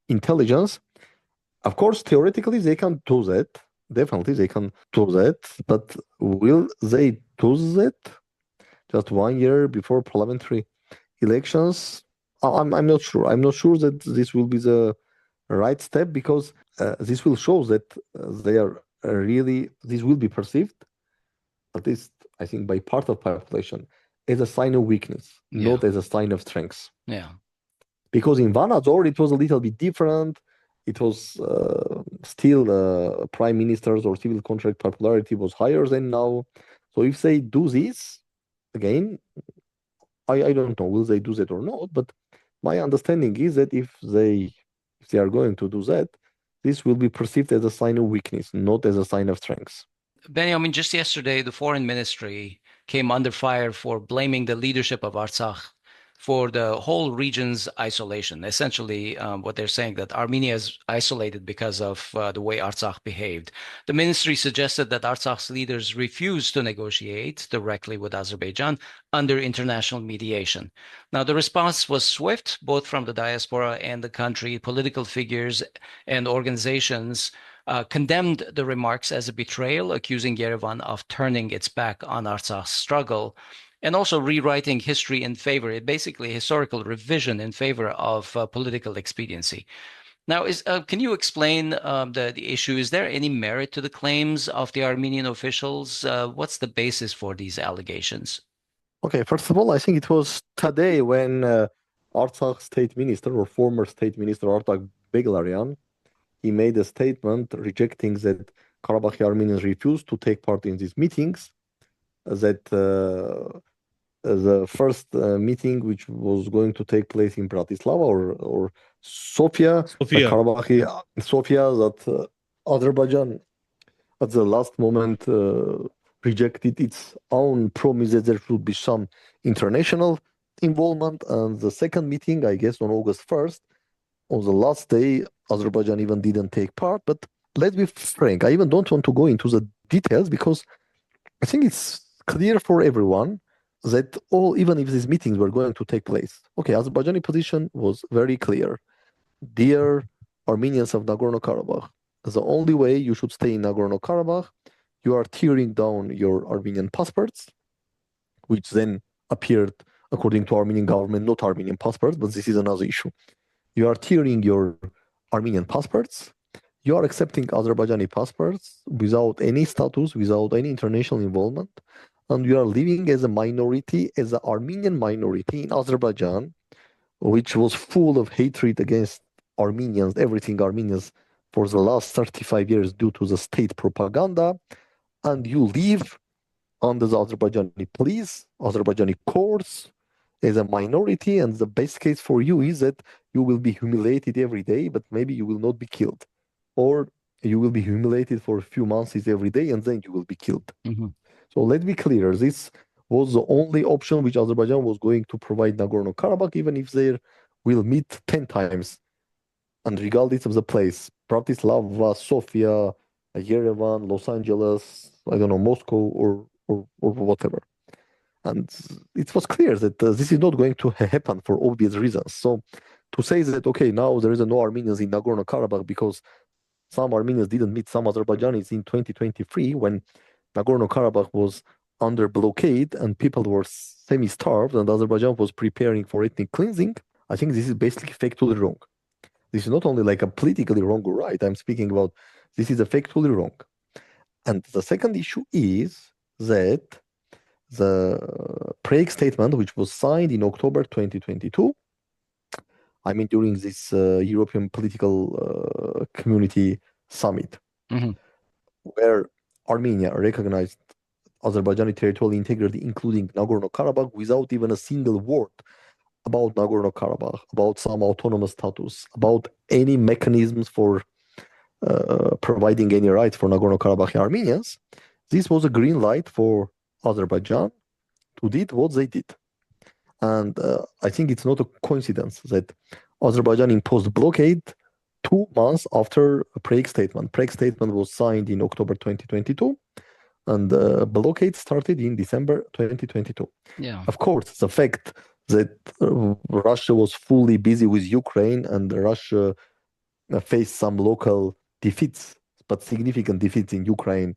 intelligence. Of course, theoretically, they can do that. Definitely, they can do that. But will they do that just 1 year before parliamentary elections? I'm not sure. I'm not sure that this will be the right step, because this will show that they are really, this will be perceived, at least I think by part of population, as a sign of weakness, Yeah. not as a sign of strength. Yeah. Because in Vanadzor it was a little bit different. It was still prime ministers or civil contract popularity was higher than now. So if they do this again, I don't know will they do that or not. But my understanding is that if they are going to do that, this will be perceived as a sign of weakness, not as a sign of strength. Benjamin, just yesterday, the foreign ministry came under fire for blaming the leadership of Artsakh for the whole region's isolation. Essentially, what they're saying that Armenia is isolated because of the way Artsakh behaved. The ministry suggested that Artsakh's leaders refused to negotiate directly with Azerbaijan under international mediation. Now, the response was swift, both from the diaspora and the country. Political figures and organizations condemned the remarks as a betrayal, accusing Yerevan of turning its back on Artsakh's struggle and also rewriting history in favor, basically historical revision in favor of political expediency. Now, can you explain the issue? Is there any merit to the claims of the Armenian officials? What's the basis for these allegations? Okay, first of all, I think it was today when Artsakh state minister or former state minister Artsakh Beglaryan, he made a statement rejecting that Karabakh Armenians refused to take part in these meetings, that the first meeting, which was going to take place in Bratislava or Sofia, Sophia. Karabakh, Sofia, that Azerbaijan at the last moment rejected its own promise that there should be some international involvement. And the second meeting, I guess, on August 1st, on the last day, Azerbaijan even didn't take part. But let's be frank, I even don't want to go into the details, because I think it's clear for everyone that even if these meetings were going to take place, okay, Azerbaijani position was very clear. Dear Armenians of Nagorno-Karabakh, the only way you should stay in Nagorno-Karabakh, you are tearing down your Armenian passports, which then appeared, according to Armenian government, not Armenian passports, but this is another issue. You are tearing your Armenian passports. You are accepting Azerbaijani passports without any status, without any international involvement, and you are living as a minority, as an Armenian minority in Azerbaijan, which was full of hatred against Armenians, everything Armenians for the last 35 years due to the state propaganda, and you live under the Azerbaijani police, Azerbaijani courts, as a minority, and the best case for you is that you will be humiliated every day, but maybe you will not be killed. Or you will be humiliated for a few months every day, and then you will be killed. Mm-hmm. So let's be clear, this was the only option which Azerbaijan was going to provide Nagorno-Karabakh, even if they will meet 10 times. And regardless of the place, Bratislava, Sofia, Yerevan, Los Angeles, I don't know, Moscow or whatever. And it was clear that this is not going to happen for obvious reasons. So to say that, okay, now there is no Armenians in Nagorno-Karabakh because some Armenians didn't meet some Azerbaijanis in 2023 when Nagorno-Karabakh was under blockade and people were semi-starved and Azerbaijan was preparing for ethnic cleansing. I think this is basically factually wrong. This is not only like a politically wrong or right. I'm speaking about this is a factually wrong. And the second issue is that the Prague statement, which was signed in October 2022, I mean, during this European political community summit, Mhm. where Armenia recognized Azerbaijani territorial integrity, including Nagorno-Karabakh, without even a single word about Nagorno-Karabakh, about some autonomous status, about any mechanisms for providing any rights for Nagorno-Karabakh Armenians. This was a green light for Azerbaijan to did what they did. And I think it's not a coincidence that Azerbaijan imposed blockade 2 months after a Prague statement. Prague statement was signed in October 2022, and the blockade started in December 2022. Yeah. Of course, the fact that Russia was fully busy with Ukraine and Russia faced some local defeats, but significant defeats in Ukraine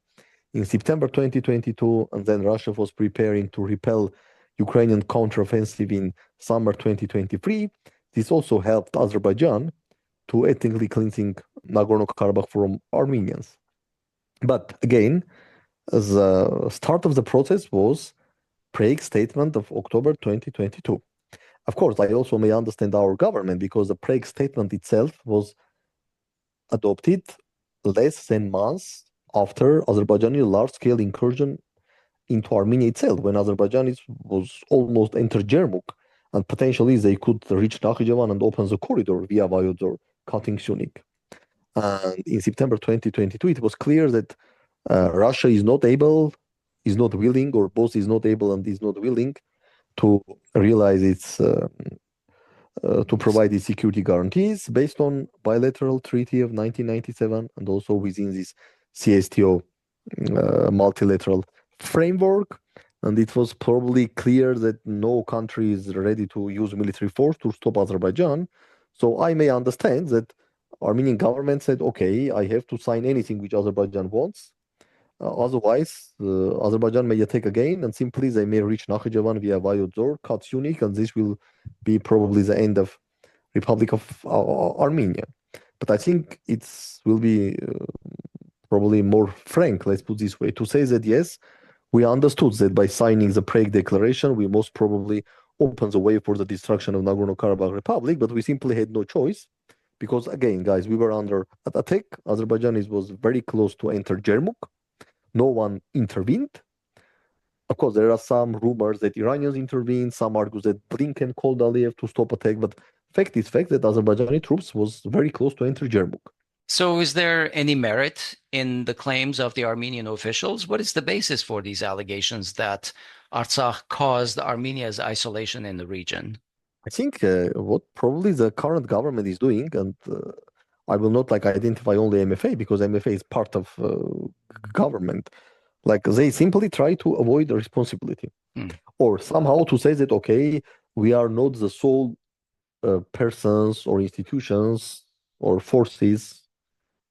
in September 2022, and then Russia was preparing to repel Ukrainian counteroffensive in summer 2023. This also helped Azerbaijan to ethnically cleansing Nagorno-Karabakh from Armenians. But again, the start of the process was Prague statement of October 2022. Of course, I also may understand our government because the Prague statement itself was adopted less than months after Azerbaijani large-scale incursion into Armenia itself, when Azerbaijan was almost entered Jermuk, and potentially they could reach Nakhichevan and open the corridor via Vayodor, cutting Syunik. And in September 2022, it was clear that Russia is not able, is not willing, or both is not able and is not willing to realize its to provide its security guarantees based on bilateral treaty of 1997 and also within this CSTO multilateral framework. And it was probably clear that no country is ready to use military force to stop Azerbaijan. So I may understand that Armenian government said, okay, I have to sign anything which Azerbaijan wants. Otherwise, Azerbaijan may attack again, and simply they may reach Nakhichevan via Vayodor, cut Syunik, and this will be probably the end of Republic of Armenia. But I think it will be probably more frank, let's put this way, to say that yes, we understood that by signing the Prague Declaration, we most probably open the way for the destruction of Nagorno-Karabakh Republic, but we simply had no choice. Because again, guys, we were under attack. Azerbaijan was very close to enter Jermuk. No one intervened. Of course, there are some rumors that Iranians intervened. Some argue that Blinken called Aliyev to stop attack. But fact is fact that Azerbaijani troops was very close to enter Jermuk. So is there any merit in the claims of the Armenian officials? What is the basis for these allegations that Artsakh caused Armenia's isolation in the region? I think what probably the current government is doing, and I will not identify only MFA because MFA is part of government. They simply try to avoid the responsibility, or somehow to say that okay, we are not the sole persons or institutions or forces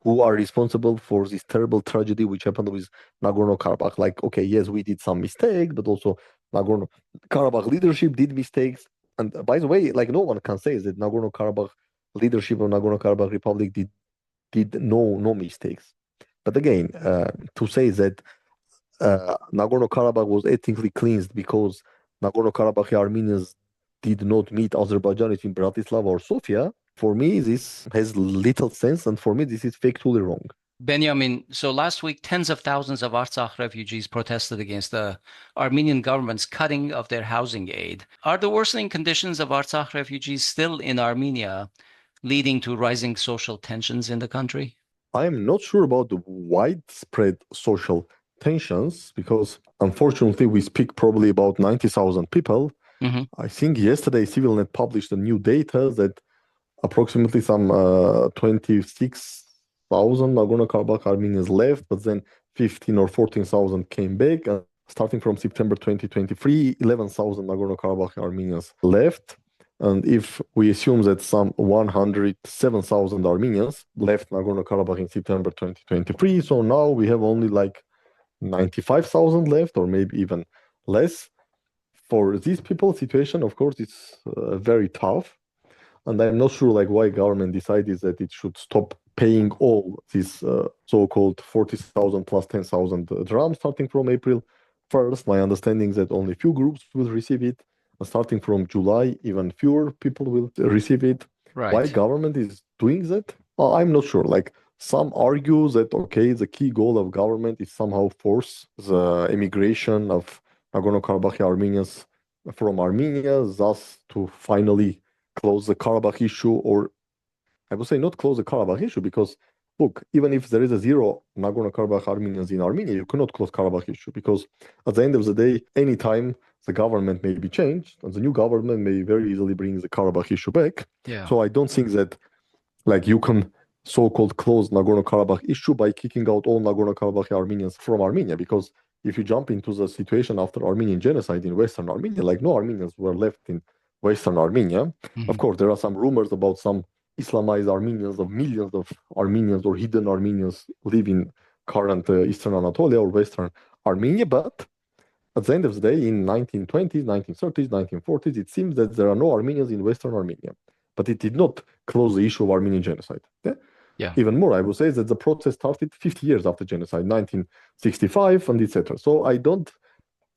who are responsible for this terrible tragedy which happened with Nagorno-Karabakh. Okay, yes, we did some mistake, but also Nagorno-Karabakh leadership did mistakes. And by the way, no one can say that Nagorno-Karabakh leadership of Nagorno-Karabakh Republic did no mistakes. But again, to say that Nagorno-Karabakh was ethnically cleansed because Nagorno-Karabakh Armenians did not meet Azerbaijanis in Bratislava or Sofia, for me, this has little sense, and for me, this is factually wrong. Benyamin, so last week, tens of thousands of Artsakh refugees protested against the Armenian government's cutting of their housing aid. Are the worsening conditions of Artsakh refugees still in Armenia leading to rising social tensions in the country? I am not sure about the widespread social tensions because, unfortunately, we speak probably about 90,000 people. Mm-hmm. I think yesterday CivilNet published a new data that approximately some 26,000 Nagorno-Karabakh Armenians left, but then 15 or 14,000 came back. And starting from September 2023, 11,000 Nagorno-Karabakh Armenians left. And if we assume that some 107,000 Armenians left Nagorno-Karabakh in September 2023, so now we have only 95,000 left, or maybe even less. For these people, situation, of course, it's very tough. And I'm not sure like why government decided that it should stop paying all these so-called 40,000 plus 10,000 dirhams starting from April 1st. My understanding is that only few groups will receive it. Starting from July, even fewer people will receive it. Why Right. government is doing that? I'm not sure. Like some argue that okay, the key goal of government is somehow force the immigration of Nagorno-Karabakh Armenians from Armenia, thus to finally close the Karabakh issue, or I would say not close the Karabakh issue because look, even if there is a zero Nagorno-Karabakh Armenians in Armenia, you cannot close Karabakh issue because at the end of the day, anytime the government may be changed and the new government may very easily bring the Karabakh issue back. Yeah. So I don't think that like you can so-called close Nagorno-Karabakh issue by kicking out all Nagorno-Karabakh Armenians from Armenia because if you jump into the situation after Armenian genocide in Western Armenia, like no Armenians were left in Western Armenia. Of course, there are some rumors about some Islamized Armenians of millions of Armenians or hidden Armenians live in current Eastern Anatolia or Western Armenia. But at the end of the day, in 1920s, 1930s, 1940s, it seems that there are no Armenians in Western Armenia. But it did not close the issue of Armenian genocide. Yeah? Yeah. Even more, I would say that the process started 50 years after genocide, 1965, and etc. So I don't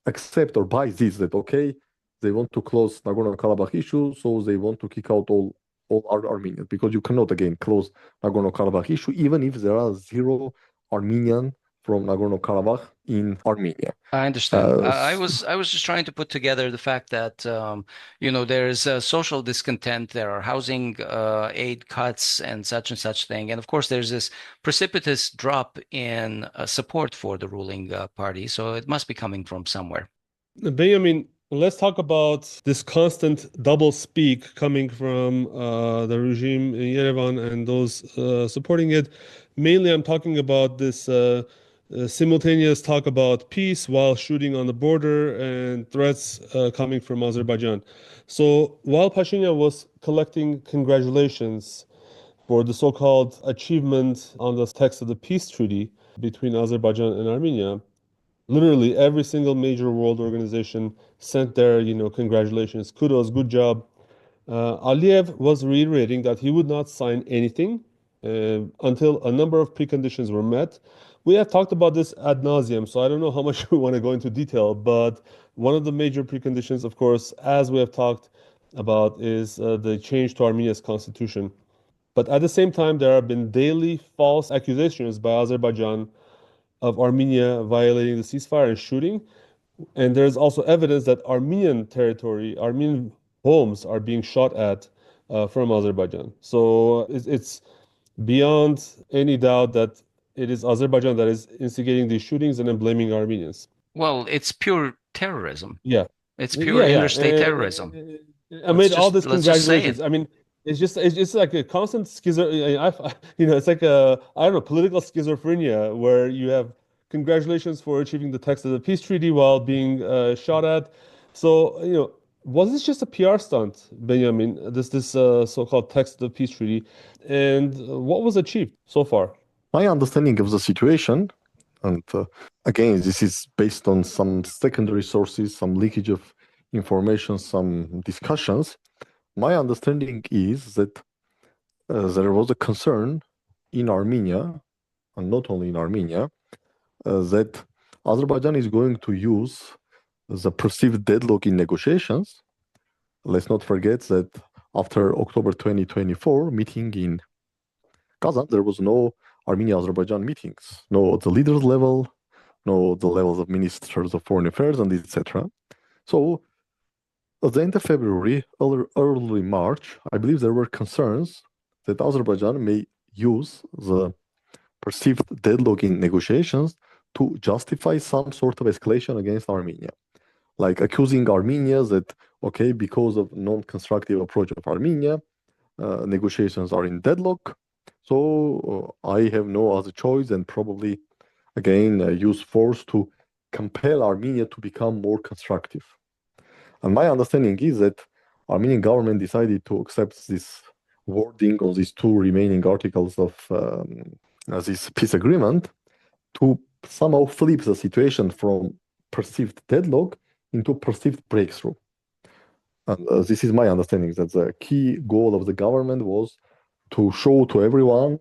accept or buy this that okay, they want to close Nagorno-Karabakh issue, so they want to kick out all Armenians because you cannot again close Nagorno-Karabakh issue even if there are zero Armenian from Nagorno-Karabakh in Armenia. I understand. I was just trying to put together the fact that there is social discontent, there are housing aid cuts and such thing, and of course there's this precipitous drop in support for the ruling party. So it must be coming from somewhere. Benjamin, let's talk about this constant double speak coming from the regime in Yerevan and those supporting it. Mainly, I'm talking about this simultaneous talk about peace while shooting on the border and threats coming from Azerbaijan. So while Pashinyan was collecting congratulations for the so-called achievement on the text of the peace treaty between Azerbaijan and Armenia, literally every single major world organization sent their, congratulations, kudos, good job. Aliyev was reiterating that he would not sign anything until a number of preconditions were met. We have talked about this ad nauseum, so I don't know how much we want to go into detail, but one of the major preconditions, of course, as we have talked about, is the change to Armenia's constitution. But at the same time, there have been daily false accusations by Azerbaijan of Armenia violating the ceasefire and shooting. And there's also evidence that Armenian territory, Armenian homes are being shot at from Azerbaijan. So it's beyond any doubt that it is Azerbaijan that is instigating these shootings and then blaming Armenians. Well, it's pure terrorism. Yeah. It's pure Yeah, yeah. interstate terrorism. Amid all this Let's just say congratulations, it. I mean, it's just like a constant it's like a, I don't know, political schizophrenia where you have congratulations for achieving the text of the peace treaty while being shot at. So, was this just a PR stunt, Benjamin, this so-called text of the peace treaty? And what was achieved so far? My understanding of the situation, and again, this is based on some secondary sources, some leakage of information, some discussions. My understanding is that there was a concern in Armenia, and not only in Armenia, that Azerbaijan is going to use the perceived deadlock in negotiations. Let's not forget that after October 2024 meeting in Kazan, there was no Armenia-Azerbaijan meetings, no at the leaders level, no the levels of ministers of foreign affairs, and etc. So at the end of February, early March, I believe there were concerns that Azerbaijan may use the perceived deadlock in negotiations to justify some sort of escalation against Armenia, like accusing Armenia that, okay, because of non-constructive approach of Armenia, negotiations are in deadlock, so I have no other choice and probably, again, use force to compel Armenia to become more constructive. And my understanding is that Armenian government decided to accept this wording on these two remaining articles of this peace agreement to somehow flip the situation from perceived deadlock into perceived breakthrough. And this is my understanding that the key goal of the government was to show to everyone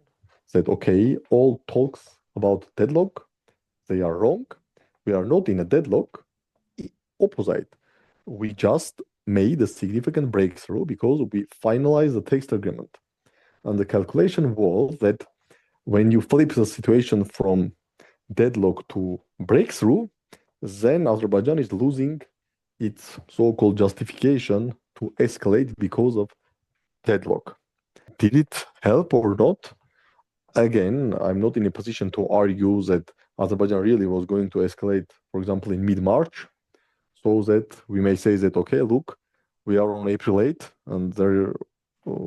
that, okay, all talks about deadlock, they are wrong. We are not in a deadlock. Opposite. We just made a significant breakthrough because we finalized the text agreement. And the calculation was that when you flip the situation from deadlock to breakthrough, then Azerbaijan is losing its so-called justification to escalate because of deadlock. Did it help or not? Again, I'm not in a position to argue that Azerbaijan really was going to escalate, for example, in mid-March, so that we may say that, okay, look, we are on April 8th and there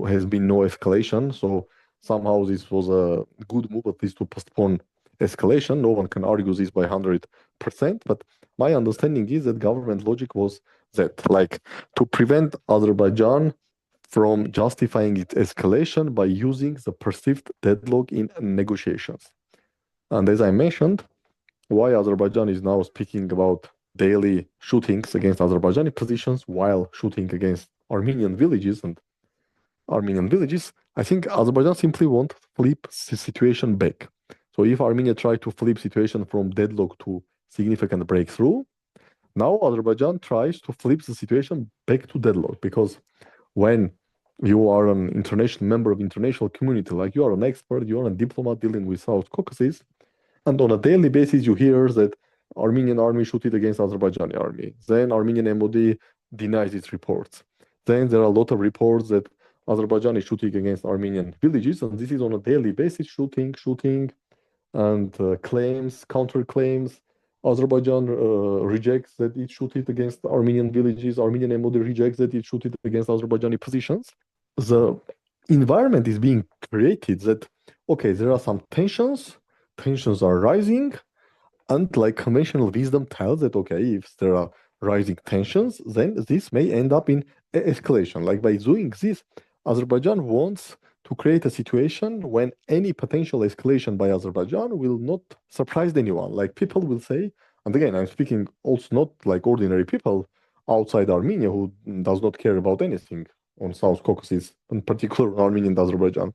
has been no escalation. So somehow this was a good move, at least to postpone escalation. No one can argue this by 100%. But my understanding is that government logic was that, like, to prevent Azerbaijan from justifying its escalation by using the perceived deadlock in negotiations. And as I mentioned, why Azerbaijan is now speaking about daily shootings against Azerbaijani positions while shooting against Armenian villages and Armenian villages, I think Azerbaijan simply won't flip the situation back. So if Armenia tried to flip situation from deadlock to significant breakthrough, now Azerbaijan tries to flip the situation back to deadlock, because when you are an international member of international community, like you are an expert, you are a diplomat dealing with South Caucasus, and on a daily basis you hear that Armenian army shooted against Azerbaijani army. Then Armenian MOD denies its reports. Then there are a lot of reports that Azerbaijan is shooting against Armenian villages, and this is on a daily basis, shooting, and claims, counterclaims. Azerbaijan rejects that it shooted against Armenian villages. Armenian MOD rejects that it shooted against Azerbaijani positions. The environment is being created that, okay, there are some tensions are rising, and like conventional wisdom tells that, okay, if there are rising tensions, then this may end up in escalation. Like by doing this, Azerbaijan wants to create a situation when any potential escalation by Azerbaijan will not surprise anyone. Like people will say, and again, I'm speaking also not like ordinary people outside Armenia who does not care about anything on South Caucasus, in particular Armenia and Azerbaijan.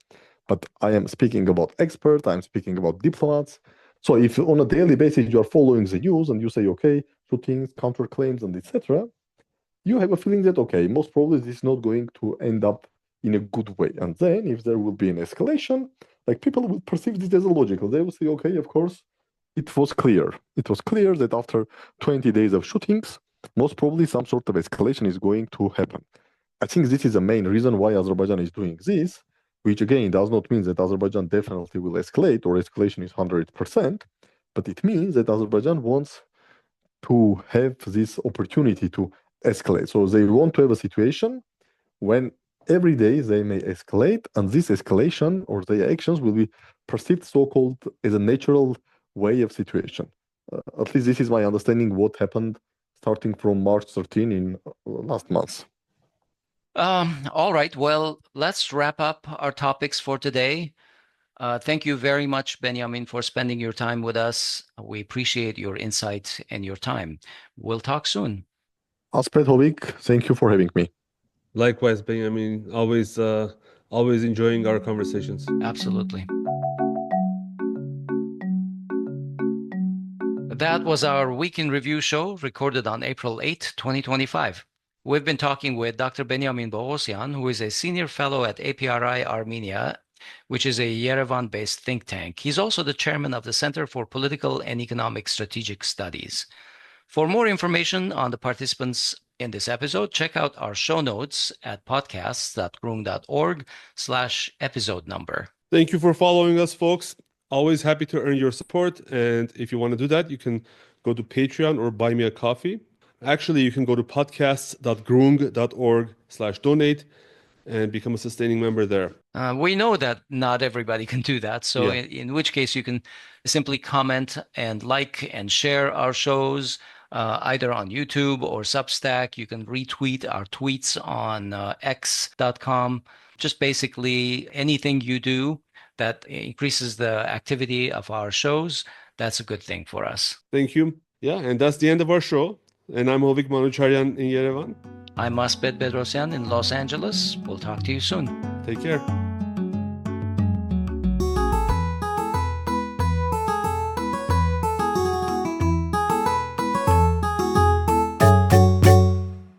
But I am speaking about experts, I'm speaking about diplomats. So if on a daily basis you are following the news and you say, okay, shootings, counterclaims, and etc., you have a feeling that, okay, most probably this is not going to end up in a good way. And then if there will be an escalation, like people will perceive this as illogical. They will say, okay, of course, it was clear. It was clear that after 20 days of shootings, most probably some sort of escalation is going to happen. I think this is the main reason why Azerbaijan is doing this, which again does not mean that Azerbaijan definitely will escalate or escalation is 100%, but it means that Azerbaijan wants to have this opportunity to escalate. So they want to have a situation when every day they may escalate, and this escalation or their actions will be perceived so-called as a natural way of situation. At least this is my understanding what happened starting from March 13 in last month. All right. Well, let's wrap up our topics for today. Thank you very much, Benyamin, for spending your time with us. We appreciate your insight and your time. We'll talk soon. Asbed, Hovik, thank you for having me. Likewise, Benjamin, always enjoying our conversations. Absolutely. That was our Week in Review show recorded on April 8, 2025. We've been talking with Dr. Benyamin Poghosyan, who is a senior fellow at APRI Armenia, which is a Yerevan-based think tank. He's also the chairman of the Center for Political and Economic Strategic Studies. For more information on the participants in this episode, check out our show notes at podcasts.groong.org/episode number. Thank you for following us, folks. Always happy to earn your support. And if you want to do that, you can go to Patreon or buy me a coffee. Actually, you can go to podcasts.groong.org/donate and become a sustaining member there. We know that not everybody can do that. So Yeah. in which case you can simply comment and like and share our shows either on YouTube or Substack. You can retweet our tweets on x.com. Just basically anything you do that increases the activity of our shows, that's a good thing for us. Thank you. Yeah, and that's the end of our show. And I'm Hovik Manucharyan in Yerevan. I'm Asbed Bedrossian in Los Angeles. We'll talk to you soon. Take care.